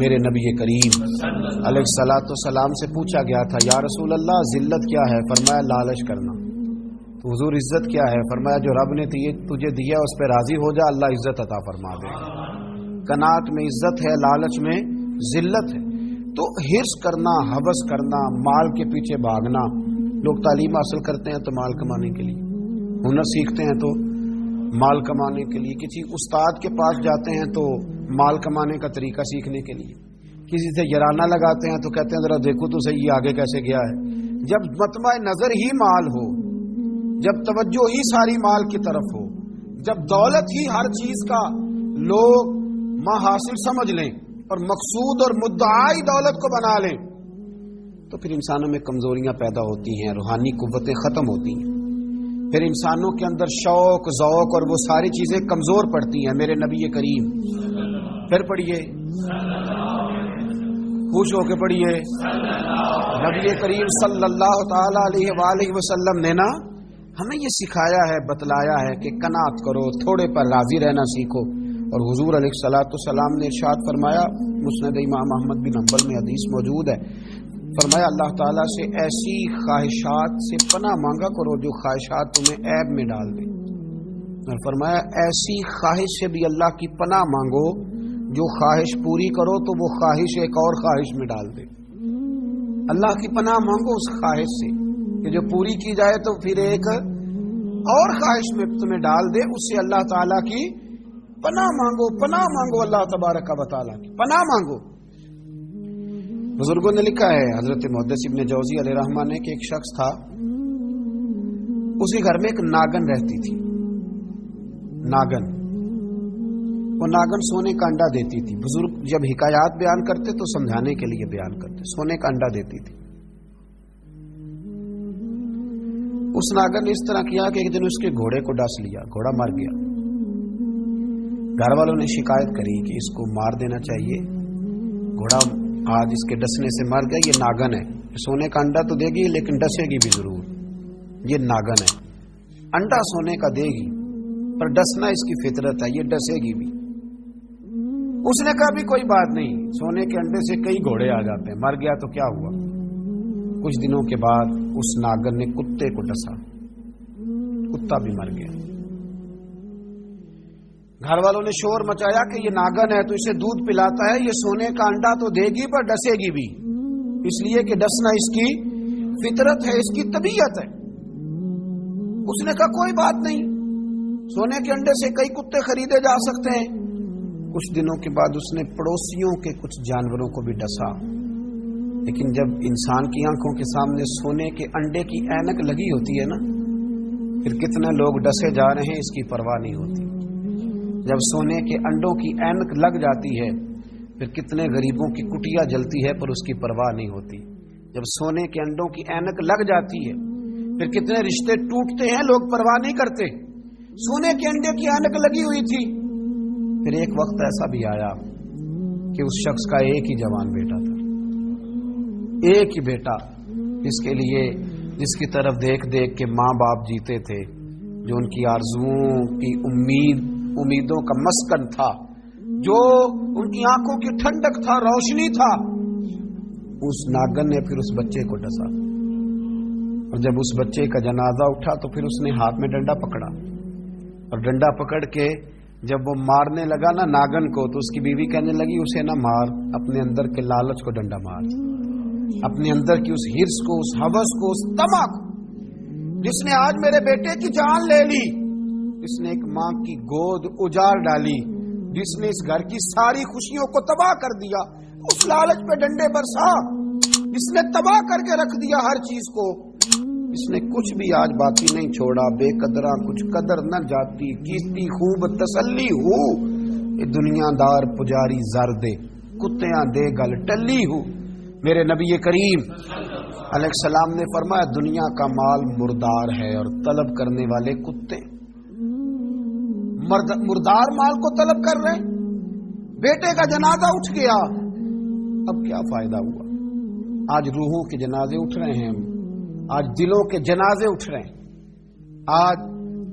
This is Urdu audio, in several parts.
میرے نبی کریم علیہ الصلوۃ والسلام سے پوچھا گیا تھا یا رسول اللہ ذلت کیا ہے؟ فرمایا لالچ کرنا۔ تو حضور عزت کیا ہے؟ فرمایا جو رب نے تجھے دیا اس پہ راضی ہو جا، اللہ عزت عطا فرما دے گا۔ قناعت میں عزت ہے، لالچ میں ذلت ہے۔ تو حرص کرنا، ہوس کرنا، مال کے پیچھے بھاگنا، لوگ تعلیم حاصل کرتے ہیں تو مال کمانے کے لیے، ہنر سیکھتے ہیں تو مال کمانے کے لیے، کسی استاد کے پاس جاتے ہیں تو مال کمانے کا طریقہ سیکھنے کے لیے، کسی سے یارانہ لگاتے ہیں تو کہتے ہیں ذرا دیکھو تو صحیح یہ آگے کیسے گیا ہے۔ جب مطمع نظر ہی مال ہو، جب توجہ ہی ساری مال کی طرف ہو، جب دولت ہی ہر چیز کا لوگ حاصل سمجھ لیں اور مقصود اور مدعائی دولت کو بنا لیں، تو پھر انسانوں میں کمزوریاں پیدا ہوتی ہیں، روحانی قوتیں ختم ہوتی ہیں، پھر انسانوں کے اندر شوق، ذوق اور وہ ساری چیزیں کمزور پڑتی ہیں۔ میرے نبی کریم، پھر پڑھیے، خوش ہو کے پڑھیے، نبی کریم صلی اللہ تعالی علیہ وآلہ وسلم نے نا ہمیں یہ سکھایا ہے، بتلایا ہے کہ قناعت کرو، تھوڑے پر راضی رہنا سیکھو۔ اور حضور علیہ الصلوۃ والسلام نے ارشاد فرمایا، مسند امام احمد بن حنبل میں حدیث موجود ہے، فرمایا اللہ تعالیٰ سے ایسی خواہشات سے پناہ مانگا کرو جو خواہشات تمہیں عیب میں ڈال دیں، اور فرمایا ایسی خواہش سے بھی اللہ کی پناہ مانگو جو خواہش پوری کرو تو وہ خواہش ایک اور خواہش میں ڈال دے۔ اللہ کی پناہ مانگو اس خواہش سے کہ جو پوری کی جائے تو پھر ایک اور خواہش میں تمہیں ڈال دے، اس سے اللہ تعالیٰ کی پناہ مانگو، پناہ مانگو، اللہ تبارک و تعالیٰ کی پناہ مانگو۔ بزرگوں نے لکھا ہے، حضرت محدث ابن جوزی علیہ رحمہ نے، کہ ایک شخص تھا، اسی گھر میں ایک ناگن رہتی تھی، ناگن، وہ ناگن سونے کا انڈا دیتی تھی۔ بزرگ جب حکایات بیان کرتے تو سمجھانے کے لیے بیان کرتے، سونے کا انڈا دیتی تھی۔ اس ناگن نے اس طرح کیا کہ ایک دن اس کے گھوڑے کو ڈس لیا، گھوڑا مر گیا۔ گھر والوں نے شکایت کری کہ اس کو مار دینا چاہیے، گھوڑا آج اس کے ڈسنے سے مر گیا، یہ ناگن ہے، سونے کا انڈا تو دے گی لیکن ڈسے گی بھی ضرور، یہ ناگن ہے، انڈا سونے کا دے گی پر ڈسنا اس کی فطرت ہے، یہ ڈسے گی بھی۔ اس نے کہا بھی کوئی بات نہیں، سونے کے انڈے سے کئی گھوڑے آ جاتے ہیں، مر گیا تو کیا ہوا۔ کچھ دنوں کے بعد اس ناگن نے کتے کو ڈسا، کتا بھی مر گیا۔ گھر والوں نے شور مچایا کہ یہ ناگن ہے تو اسے دودھ پلاتا ہے، یہ سونے کا انڈا تو دے گی پر ڈسے گی بھی، اس لیے کہ ڈسنا اس کی فطرت ہے، اس کی طبیعت ہے۔ اس نے کہا کوئی بات نہیں، سونے کے انڈے سے کئی کتے خریدے جا سکتے ہیں۔ کچھ دنوں کے بعد اس نے پڑوسیوں کے کچھ جانوروں کو بھی ڈسا، لیکن جب انسان کی آنکھوں کے سامنے سونے کے انڈے کی اینک لگی ہوتی ہے نا، پھر کتنے لوگ ڈسے جا رہے ہیں اس کی پرواہ نہیں ہوتی۔ جب سونے کے انڈوں کی اینک لگ جاتی ہے پھر کتنے غریبوں کی کٹیا جلتی ہے پر اس کی پرواہ نہیں ہوتی۔ جب سونے کے انڈوں کی اینک لگ جاتی ہے پھر کتنے رشتے ٹوٹتے ہیں، لوگ پرواہ نہیں کرتے۔ سونے کے انڈے کی اینک لگی ہوئی تھی۔ پھر ایک وقت ایسا بھی آیا کہ اس شخص کا ایک ہی جوان بیٹا تھا، ایک ہی بیٹا، جس کی طرف دیکھ دیکھ کے ماں باپ جیتے تھے، جو ان کی آرزوؤں کی امیدوں کا مسکن تھا، جو ان کی آنکھوں کی ٹھنڈک تھا، روشنی تھا۔ اس ناگن نے پھر اس بچے کو ڈسا، اور جب اس بچے کا جنازہ اٹھا تو پھر اس نے ہاتھ میں ڈنڈا پکڑا، اور ڈنڈا پکڑ کے جب وہ مارنے لگا نا ناگن کو، تو اس کی بیوی کہنے لگی اسے نہ مار، اپنے اندر کے لالچ کو ڈنڈا مار، اپنے اندر کی اس ہرس کو، اس ہوس کو، اس طمع کو، جس نے آج میرے بیٹے کی جان لے لی، جس نے ایک ماں کی گود اجاڑ ڈالی، جس نے اس گھر کی ساری خوشیوں کو تباہ کر دیا، اس لالچ پہ ڈنڈے برسا، جس نے تباہ کر کے رکھ دیا ہر چیز کو، اس نے کچھ بھی آج باقی نہیں چھوڑا، بے قدرہ کچھ قدر نہ جاتی، کیستی خوب تسلی ہو، یہ دنیا دار پجاری زر دے، کتیاں دے گل ٹلی ہو۔ میرے نبی کریم علیہ السلام نے فرمایا دنیا کا مال مردار ہے اور طلب کرنے والے کتے، مردار مال کو طلب کر رہے۔ بیٹے کا جنازہ اٹھ گیا، اب کیا فائدہ ہوا؟ آج روحوں کے جنازے اٹھ رہے ہیں، آج دلوں کے جنازے اٹھ رہے ہیں، آج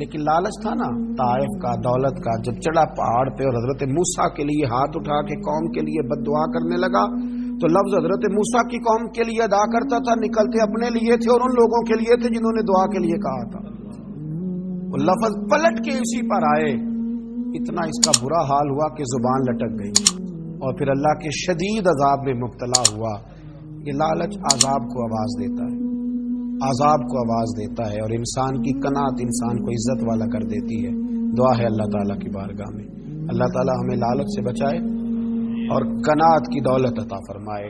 لیکن لالچ تھا نا طائف کا، دولت کا، جب چڑھا پہاڑ پہ اور حضرت موسیٰ کے لیے ہاتھ اٹھا کے قوم کے لیے بد دعا کرنے لگا تو لفظ حضرت موسیٰ کی قوم کے لیے ادا کرتا تھا، نکلتے اپنے لیے تھے اور ان لوگوں کے لیے تھے جنہوں نے دعا کے لیے کہا تھا. وہ لفظ پلٹ کے اسی پر آئے، اتنا اس کا برا حال ہوا کہ زبان لٹک گئی اور پھر اللہ کے شدید عذاب میں مبتلا ہوا. یہ لالچ عذاب کو آواز دیتا ہے، عذاب کو آواز دیتا ہے، اور انسان کی قناعت انسان کو عزت والا کر دیتی ہے. دعا ہے اللہ تعالیٰ کی بارگاہ میں اللہ تعالیٰ ہمیں لالچ سے بچائے اور قناعت کی دولت عطا فرمائے.